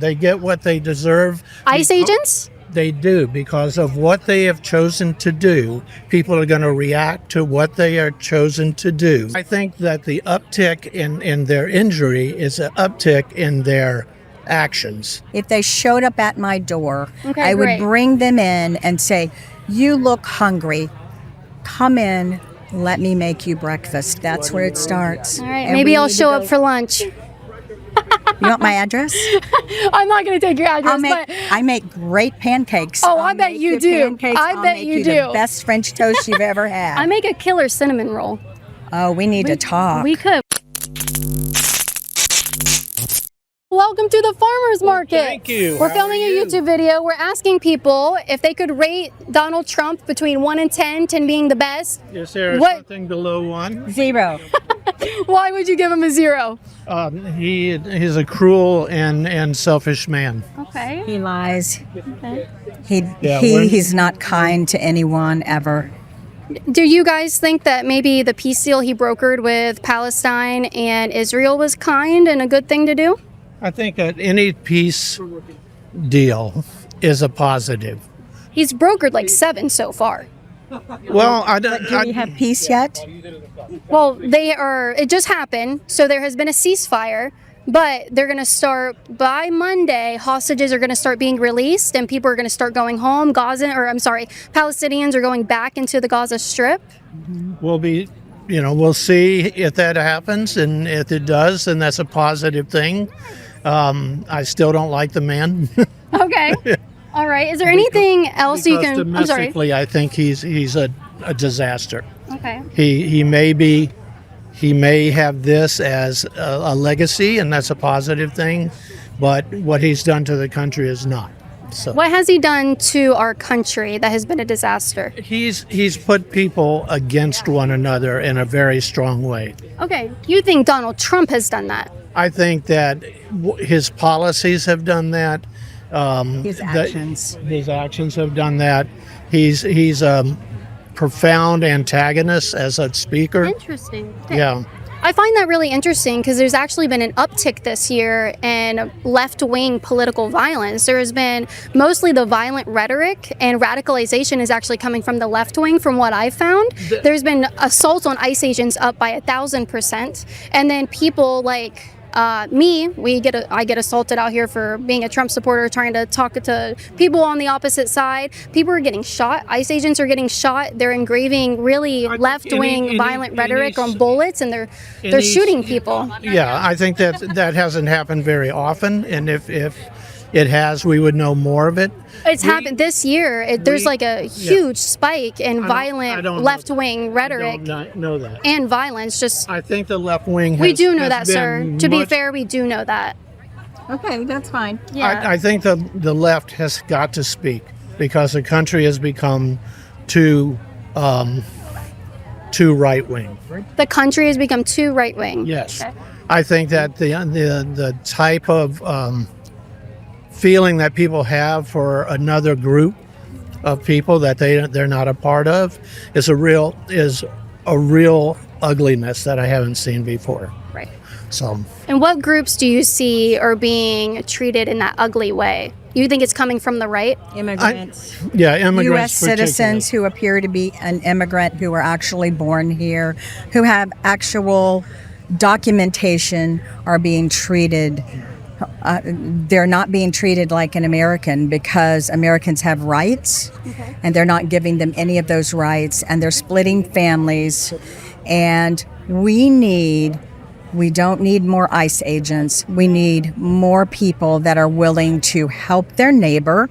They get what they deserve. ICE agents? They do, because of what they have chosen to do. People are going to react to what they are chosen to do. I think that the uptick in their injury is an uptick in their actions. If they showed up at my door, Okay, I would great. bring them in and say, "You look hungry. Come in. Let me make you breakfast." That's where it starts. All right, And maybe we I'll need to show go- up for lunch. You want my address? I'm not going to take your address, but I make great pancakes. Oh, I'll I bet make you do. pancakes. I I'll bet make you the do. best French toast you've ever had. I make a killer cinnamon roll. Oh, we need to talk. We could. Welcome to the farmers market. thank you. We're How filming are a you? YouTube video. We're asking people if they could rate Donald Trump between 1 and 10, 10 being the best. Is there What- something below 1? 0. Why would you give him a 0? He's a cruel and selfish man. Okay. He lies. Yeah, when- He's not kind to anyone ever. Do you guys think that maybe the peace deal he brokered with Palestine and Israel was kind and a good thing to do? I think that any peace deal is a positive. He's brokered like 7 so far. Well, Do we have peace yet? Well, it just happened, so there has been a ceasefire, but they're going to start, by Monday, hostages are going to start being released and people are going to start going home. Palestinians are going back into the Gaza Strip. we'll see if that happens, and if it does, then that's a positive thing. I still don't like the man. Okay. All right. Is there anything else you Because can... I'm sorry. domestically, I think he's a disaster. Okay. He may have this as a legacy, and that's a positive thing, but what he's done to the country is not. So What has he done to our country that has been a disaster? he's put people against one another in a very strong way. Okay. You think Donald Trump has done that? I think that his policies have done that. His actions. His actions have done that. He's a profound antagonist as a speaker. Interesting. Yeah. I find that really interesting because there's actually been an uptick this year in left-wing political violence. There has been mostly the violent rhetoric, and radicalization is actually coming from the left wing from what I've found. There's been assaults on ICE agents up by 1,000%. And then people like I get assaulted out here for being a Trump supporter, trying to talk to people on the opposite side. People are getting shot. ICE agents are getting shot. They're engraving really left-wing violent rhetoric on bullets, and they're shooting people. Yeah, I think that hasn't happened very often, and if it has, we would know more of it. It's happened this year. There's like a huge spike in I violent don't know left-wing rhetoric I don't know that. and violence. Just I think the left wing we do know has that, sir. been To be much- fair, we do know that. Okay, that's fine. Yeah. I think the left has got to speak, because the country has become too right wing. The country has become too right-wing. Yes, Okay. I think that the type of feeling that people have for another group of people that they're not a part of is a real ugliness that I haven't seen before. Right. So And what groups do you see are being treated in that ugly way? You think it's coming from the right? Immigrants. yeah, immigrants, U.S. citizens who appear to be an immigrant, who were actually born here, who have actual documentation, are being treated. They're not being treated like an American, because Americans have rights, and they're not giving them any of those rights, and they're splitting families. And we don't need more ICE agents. We need more people that are willing to help their neighbor.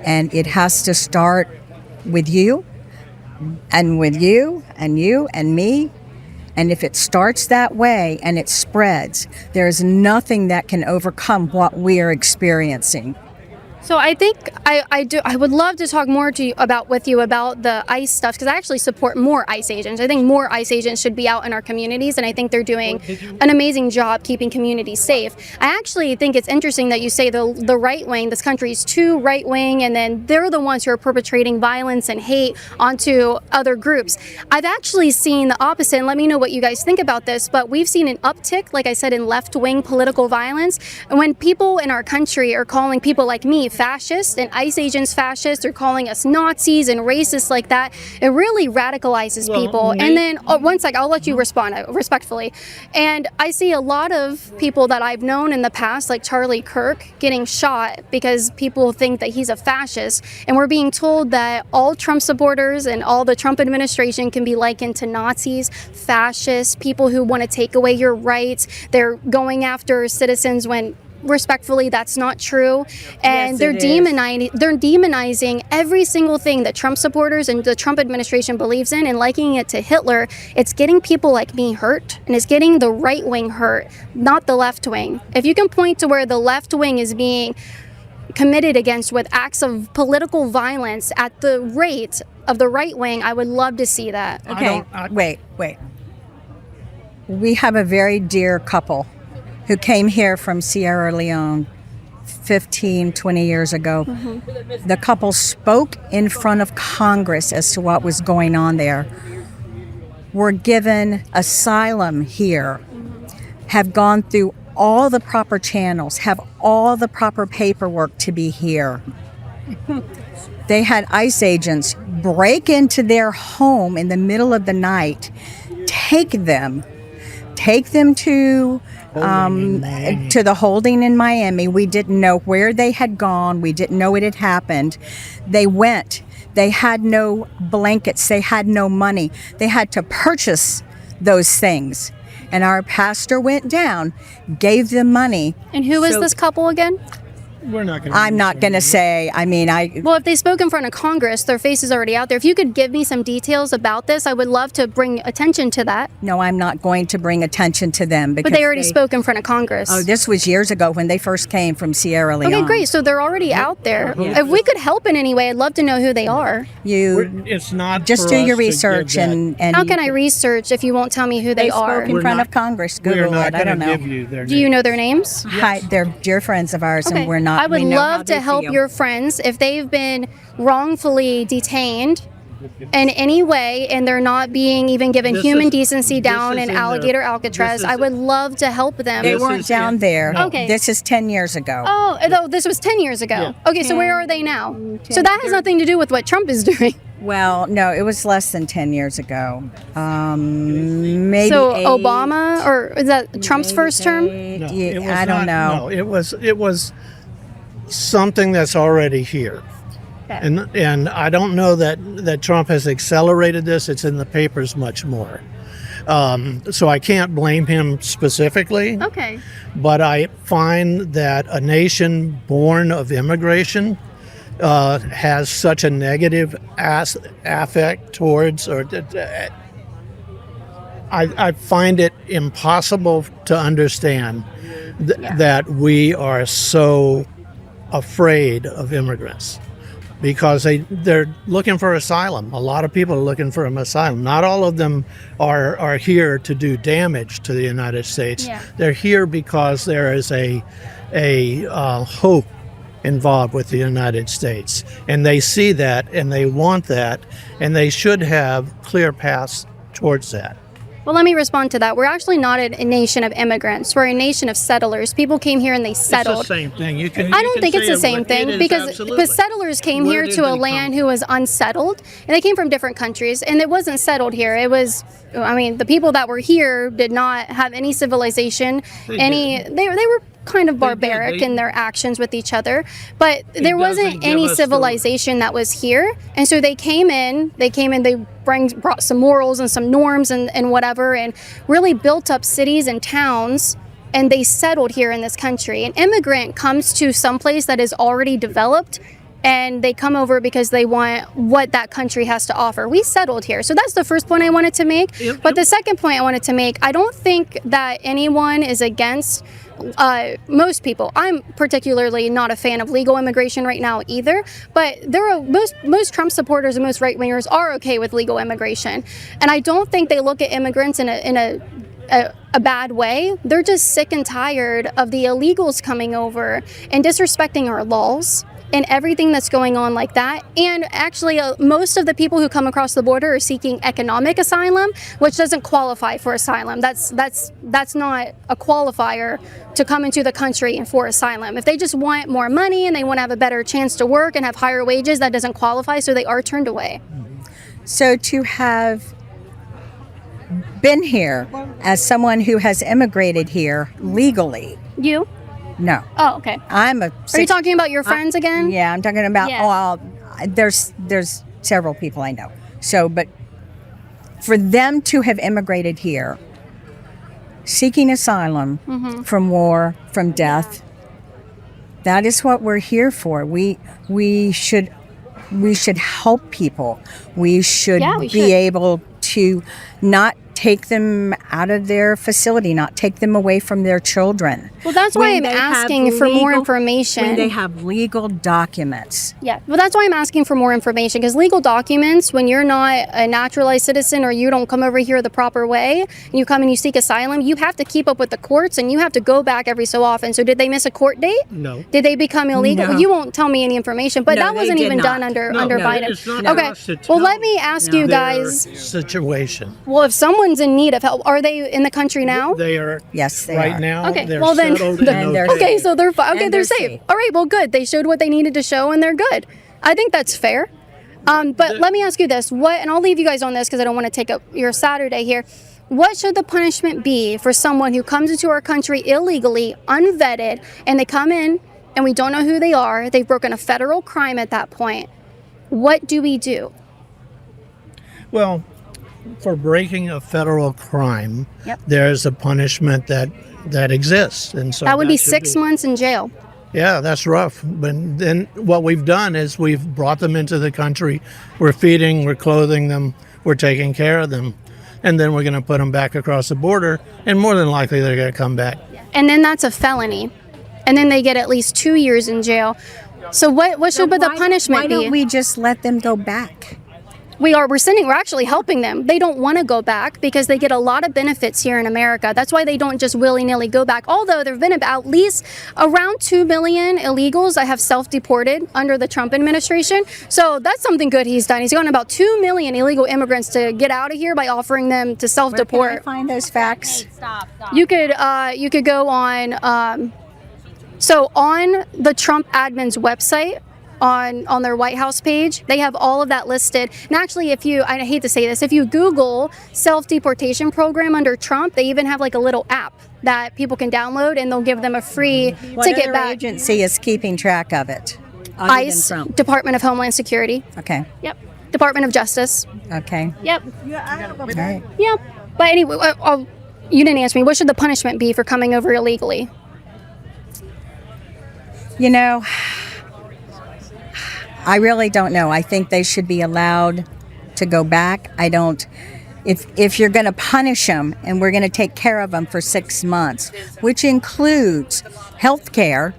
And it has to start with you, and with you, and you, and me. And if it starts that way and it spreads, there's nothing that can overcome what we are experiencing. So I think I would love to talk more to you about the ICE stuff, because I actually support more ICE agents. I think more ICE agents should be out in our communities, and I think they're doing an amazing job keeping communities safe. I actually think it's interesting that you say the right wing, this country is too right wing, and then they're the ones who are perpetrating violence and hate onto other groups. I've actually seen the opposite, and let me know what you guys think about this, but we've seen an uptick, like I said, in left wing political violence. And when people in our country are calling people like me fascists and ICE agents fascists, or calling us Nazis and racists like that, it really radicalizes people. And then, one sec, I'll let you respond respectfully. And I see a lot of people that I've known in the past, like Charlie Kirk, getting shot because people think that he's a fascist. And we're being told that all Trump supporters and all the Trump administration can be likened to Nazis, fascists, people who want to take away your rights. They're going after citizens when respectfully that's not true, and they're demonizing every single thing that Trump supporters and the Trump administration believes in and likening it to Hitler. It's getting people like me hurt, and it's getting the right wing hurt, not the left wing. If you can point to where the left wing is being committed against with acts of political violence at the rate of the right wing, I would love to see that. Okay, wait. We have a very dear couple who came here from Sierra Leone 15, 20 years ago. Mm-hmm. The couple spoke in front of Congress as to what was going on there, were given asylum here, have gone through all the proper channels, have all the proper paperwork to be here. They had ICE agents break into their home in the middle of the night, take them to the holding in Miami. We didn't know where they had gone. We didn't know it had happened. They went. They had no blankets. They had no money. They had to purchase those things. And our pastor went down, gave them money. And who is this couple again? I'm not going to say. Well, if they spoke in front of Congress, their face is already out there. If you could give me some details about this, I would love to bring attention to that. No, I'm not going to bring attention to them. But they already spoke in front of Congress. Oh, this was years ago when they first came from Sierra Leone. Okay, great. So they're already out there. Yeah. If we could help in any way, I'd love to know who they are. It's not just do your research and how can I research if you won't tell me who they are? Spoke in front of Congress. Google it. I don't know. Do you know their names? Hi, they're dear friends of ours, okay. And we're not. I would love to help your friends if they've been wrongfully detained in any way and they're not being even given human decency down in Alligator Alcatraz. I would love to help them. They weren't down there. Okay. This is 10 years ago. Oh, this was 10 years ago. Yeah. Okay, so where are they now? So that has nothing to do with what Trump is doing. Well, no, it was less than 10 years ago. Maybe so 8. Obama, or is that Trump's first term? No, I don't know. No, it was something that's already here. Okay. And I don't know that Trump has accelerated this. It's in the papers much more. So I can't blame him specifically. Okay. But I find that a nation born of immigration has such a negative affect towards, or I find it impossible to understand that we are so afraid of immigrants, because they're looking for asylum. A lot of people are looking for an asylum. Not all of them are here to do damage to the United States. Yeah. They're here because there is a hope involved with the United States, and they see that and they want that, and they should have clear paths towards that. Well, let me respond to that. We're actually not a nation of immigrants. We're a nation of settlers. People came here and they settled. It's the same thing. I don't think it's the same thing, because settlers came here to a land who was unsettled, and they came from different countries, and it wasn't settled here. It was, the people that were here did not have any civilization. They were kind of barbaric in their actions with each other, but there wasn't any civilization that was here, and so they came in, they brought some morals and some norms and whatever, and really built up cities and towns, and they settled here in this country. An immigrant comes to some place that is already developed, and they come over because they want what that country has to offer. We settled here. So that's the first point I wanted to make. But the second point I wanted to make, I don't think that anyone is against most people. I'm particularly not a fan of legal immigration right now either, but there are most Trump supporters and most right-wingers are okay with legal immigration. And I don't think they look at immigrants in a bad way. They're just sick and tired of the illegals coming over and disrespecting our laws and everything that's going on like that. And actually, most of the people who come across the border are seeking economic asylum, which doesn't qualify for asylum. That's not a qualifier to come into the country and for asylum. If they just want more money and they want to have a better chance to work and have higher wages, that doesn't qualify, so they are turned away. So to have been here as someone who has immigrated here legally, You? no. Oh, okay. I'm a. Are you talking about your friends again? Yeah, I'm talking about. Yeah. Well, there's several people I know. So, but for them to have immigrated here, seeking asylum from war, from death, that is what we're here for. We should help people. We should we be should. able to not take them out of their facility, not take them away from their children. Well, that's why When I'm they have asking for more legal- information. When they have legal documents. Yeah, well, that's why I'm asking for more information, because legal documents, when you're not a naturalized citizen or you don't come over here the proper way, and you come and you seek asylum, you have to keep up with the courts and you have to go back every so often. So did they miss a court date? No. Did they become illegal? No. Well, you won't tell me any information, but No, that they wasn't did even not. done under No, Biden. it's not Okay, us to well, tell let me ask you their guys, situation. well, if someone's in need of help, are they in the country now? They are Yes, they right are. now. Okay, They're well then, settled And they're okay, so they're fine. Okay, And they're they're safe. safe. All right, well, good. They showed what they needed to show, and they're good. I think that's fair. But let me ask you this: what? And I'll leave you guys on this because I don't want to take up your Saturday here. What should the punishment be for someone who comes into our country illegally, unvetted, and they come in and we don't know who they are? They've broken a federal crime at that point. What do we do? Well, for breaking a federal crime, Yep. there's a punishment that exists, and so That would be should 6 months in jail. Yeah, that's rough. But then what we've done is we've brought them into the country. We're feeding, we're clothing them, we're taking care of them, and then we're going to put them back across the border, and more than likely they're going to come back. And then that's a felony. And then they get at least 2 years in jail. So what should the punishment Why be? don't we just let them go back? We're actually helping them. They don't want to go back because they get a lot of benefits here in America. That's why they don't just willy-nilly go back. Although there have been at least around 2 million illegals that have self-deported under the Trump administration. So that's something good he's done. He's gotten about 2 million illegal immigrants to get out of here by offering them to Where self-deport. can I find those facts? You could go on so on the Trump admin's website, on their White House page, they have all of that listed. And actually, I hate to say this, if you Google self-deportation program under Trump, they even have like a little app that people can download, and they'll give them a free What ticket other back. agency is keeping track of it? other than ICE, Trump? Department of Homeland Security. Okay. Yep. Department of Justice. Okay. Yep. All right. Yep. But anyway, you didn't answer me. What should the punishment be for coming over illegally? You know, I really don't know. I think they should be allowed to go back. I don't. If you're going to punish them and we're going to take care of them for 6 months, which includes health care.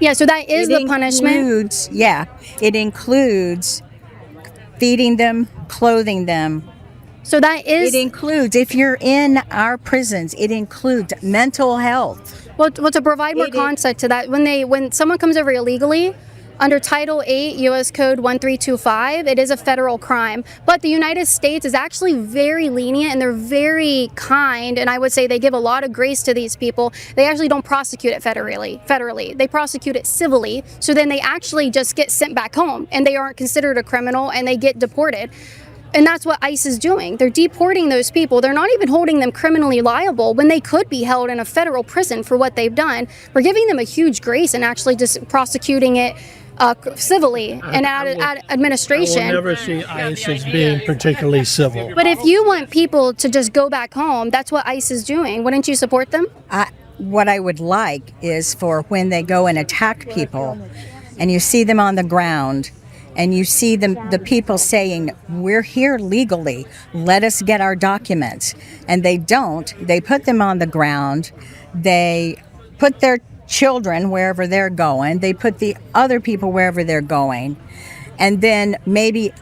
Yeah, so that is the punishment. It includes feeding them, clothing them. So that is. It includes, if you're in our prisons, it includes mental health. Well, to provide more context to that, when someone comes over illegally, under Title 8 U.S. Code 1325, it is a federal crime. But the United States is actually very lenient, and they're very kind, and I would say they give a lot of grace to these people. They actually don't prosecute it federally. They prosecute it civilly, so then they actually just get sent back home, and they aren't considered a criminal, and they get deported. And that's what ICE is doing. They're deporting those people. They're not even holding them criminally liable when they could be held in a federal prison for what they've done. We're giving them a huge grace and actually just prosecuting it civilly and at administration. I will never see ICE as being particularly civil. But if you want people to just go back home, that's what ICE is doing. Wouldn't you support them? What I would like is for when they go and attack people, and you see them on the ground, and you see the people saying, we're here legally, let us get our documents. And they don't. They put them on the ground. They put their children wherever they're going. They put the other people wherever they're going. And then maybe,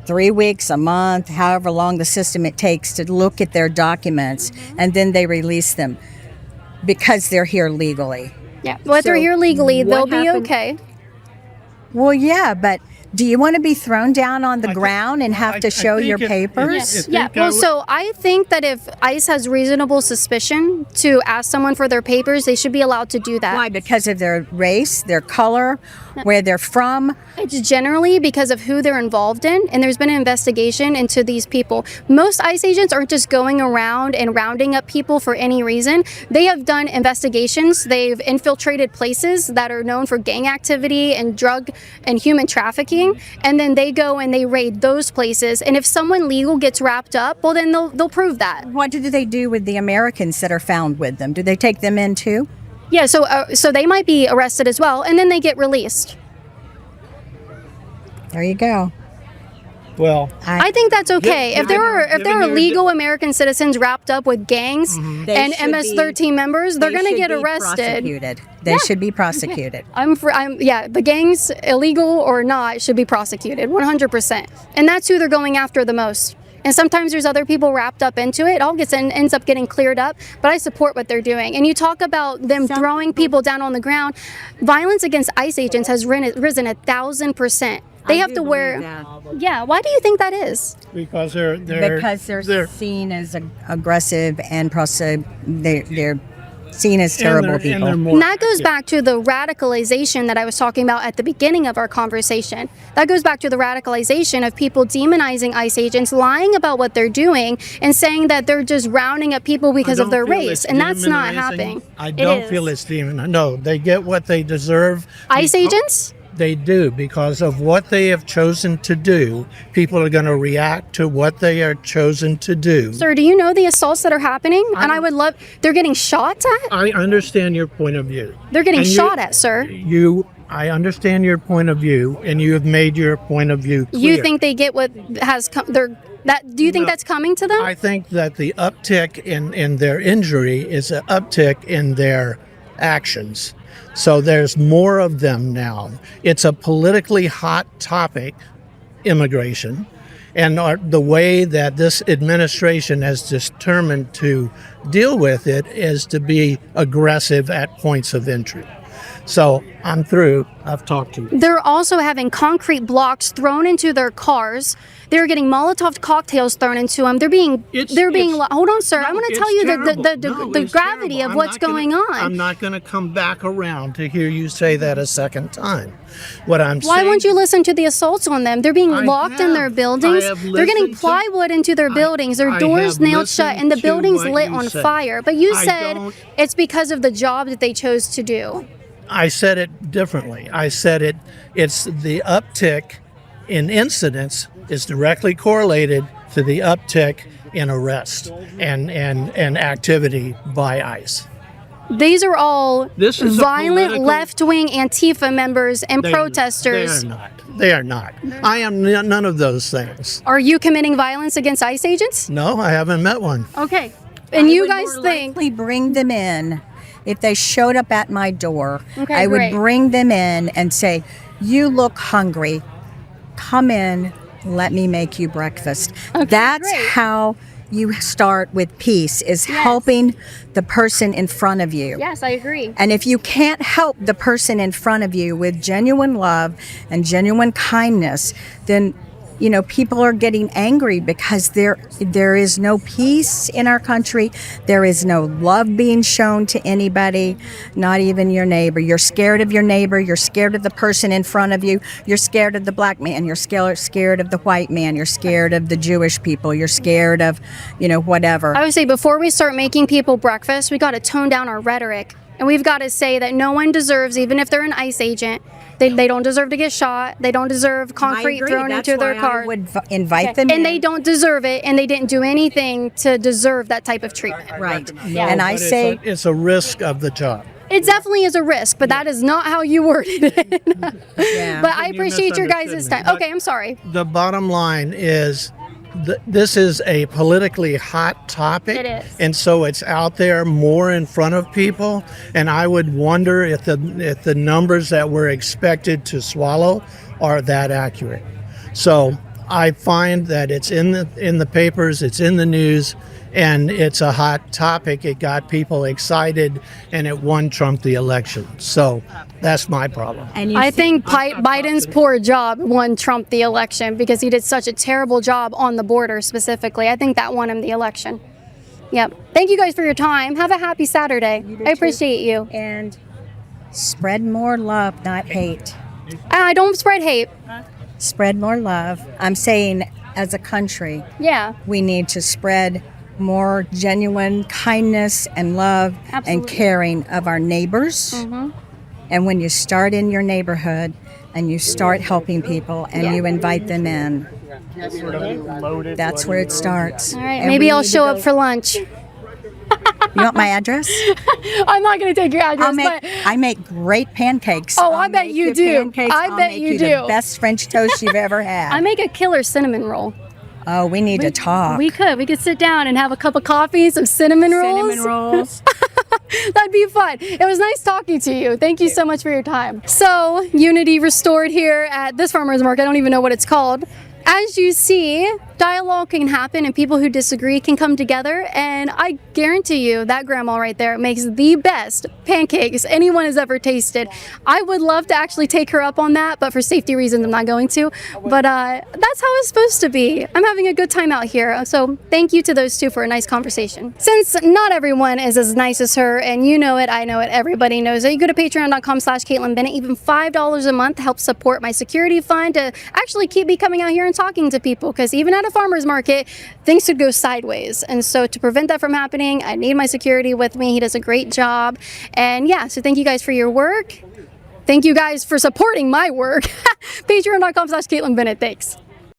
3 weeks, a month, however long the system it takes to look at their documents, and then they release them because they're here legally. Yeah, well, if they're here legally, they'll be okay. Well, yeah, but do you want to be thrown down on the ground and have to show your papers? Yeah, well, so I think that if ICE has reasonable suspicion to ask someone for their papers, they should be allowed to do that. Why? Because of their race, their color, where they're from? It's generally because of who they're involved in, and there's been an investigation into these people. Most ICE agents aren't just going around and rounding up people for any reason. They have done investigations. They've infiltrated places that are known for gang activity and drug and human trafficking, and then they go and they raid those places. And if someone legal gets wrapped up, well, then they'll prove that. What do they do with the Americans that are found with them? Do they take them in too? Yeah, so they might be arrested as well, and then they get released. There you go. Well, I think that's okay. If there are legal American citizens wrapped up with gangs and MS-13 members, they're going to get arrested. They should be prosecuted. The gangs, illegal or not, should be prosecuted 100%. And that's who they're going after the most. And sometimes there's other people wrapped up into it. It all ends up getting cleared up. But I support what they're doing. And you talk about them throwing people down on the ground. Violence against ICE agents has risen 1,000%. They have to wear. Yeah. Why do you think that is? Because they're seen as aggressive and they're seen as terrible people. And that goes back to the radicalization that I was talking about at the beginning of our conversation. That goes back to the radicalization of people demonizing ICE agents, lying about what they're doing, and saying that they're just rounding up people because of their race. And that's not happening. I don't feel it's demonizing. No, they get what they deserve. ICE agents? They do, because of what they have chosen to do. People are going to react to what they are chosen to do. Sir, do you know the assaults that are happening? They're getting shot at? I understand your point of view. They're getting shot at, sir. I understand your point of view, and you have made your point of view clear. You think they get what has come? Do you think that's coming to them? I think that the uptick in their injury is an uptick in their actions. So there's more of them now. It's a politically hot topic, immigration, and the way that this administration has determined to deal with it is to be aggressive at points of entry. So I'm through. I've talked to you. They're also having concrete blocks thrown into their cars. They're getting Molotov cocktails thrown into them. Hold on, sir. I want to tell you the gravity of what's going on. I'm not going to come back around to hear you say that a second time. Why won't you listen to the assaults on them? They're being locked in their buildings. They're getting plywood into their buildings. Their doors nailed shut, and the building's lit on fire. But you said it's because of the job that they chose to do. I said it differently. I said it's the uptick in incidents is directly correlated to the uptick in arrest and activity by ICE. These are all violent left-wing Antifa members and protesters. They are not. I am none of those things. Are you committing violence against ICE agents? No, I haven't met one. Okay. And you guys think... likely bring them in. If they showed up at my door, I would great. bring them in and say, you look hungry. Come in. Let me make you breakfast. Okay, That's great. how you start with peace, is helping the person in front of you. Yes, I agree. And if you can't help the person in front of you with genuine love and genuine kindness, then people are getting angry because there is no peace in our country. There is no love being shown to anybody, not even your neighbor. You're scared of your neighbor. You're scared of the person in front of you. You're scared of the black man. You're scared of the white man. You're scared of the Jewish people. You're scared of, whatever. I would say before we start making people breakfast, we got to tone down our rhetoric. And we've got to say that no one deserves, even if they're an ICE agent, they don't deserve to get shot. They don't deserve concrete thrown into their car. I would invite them in. And they don't deserve it, and they didn't do anything to deserve that type of treatment. Right. Yeah. And I say it's a risk of the job. It definitely is a risk, but that is not how you worded it. Yeah. But I You appreciate your guys' misunderstood me. time. Okay, I'm sorry. The bottom line is this is a politically hot topic. It is. And so it's out there more in front of people. And I would wonder if the numbers that we're expected to swallow are that accurate. So I find that it's in the papers, it's in the news, and it's a hot topic. It got people excited, and it won Trump the election. So that's my problem. And you I see- think Biden's poor job won Trump the election because he did such a terrible job on the border specifically. I think that won him the election. Yep. Thank you guys for your time. Have a happy Saturday. I appreciate you. and spread more love, not hate. I don't spread hate. Spread more love. I'm saying, as a country, Yeah. we need to spread more genuine kindness and love and Absolutely. caring of our neighbors. And when you start in your neighborhood and you start helping people and Yeah. you invite them in, that's where it starts. All right. And Maybe we I'll need to show go- up for lunch. You want my address? I'm not going to take your address, but I make great pancakes. Oh, I'll I bet make you do. pancakes. I I'll bet make you The do. best French toast you've ever had. I make a killer cinnamon roll. Oh, we need to talk. We could sit down and have a cup of coffee, some cinnamon rolls. Cinnamon rolls. That'd be fun. It was nice talking to you. Thank you so much for your time. So, unity restored here at this farmer's market. I don't even know what it's called. As you see, dialogue can happen and people who disagree can come together, and I guarantee you that grandma right there makes the best pancakes anyone has ever tasted. I would love to actually take her up on that, but for safety reasons I'm not going to. But that's how it's supposed to be. I'm having a good time out here, so thank you to those two for a nice conversation. Since not everyone is as nice as her, and you know it, I know it, everybody knows it, you go to patreon.com/Kaitlin Bennett. Even $5 a month helps support my security fund to actually keep me coming out here and talking to people, because even at a farmer's market, things could go sideways. And so to prevent that from happening, I need my security with me. He does a great job. And yeah, so thank you guys for your work. Thank you guys for supporting my work. Patreon.com/Kaitlin Bennett. Thanks.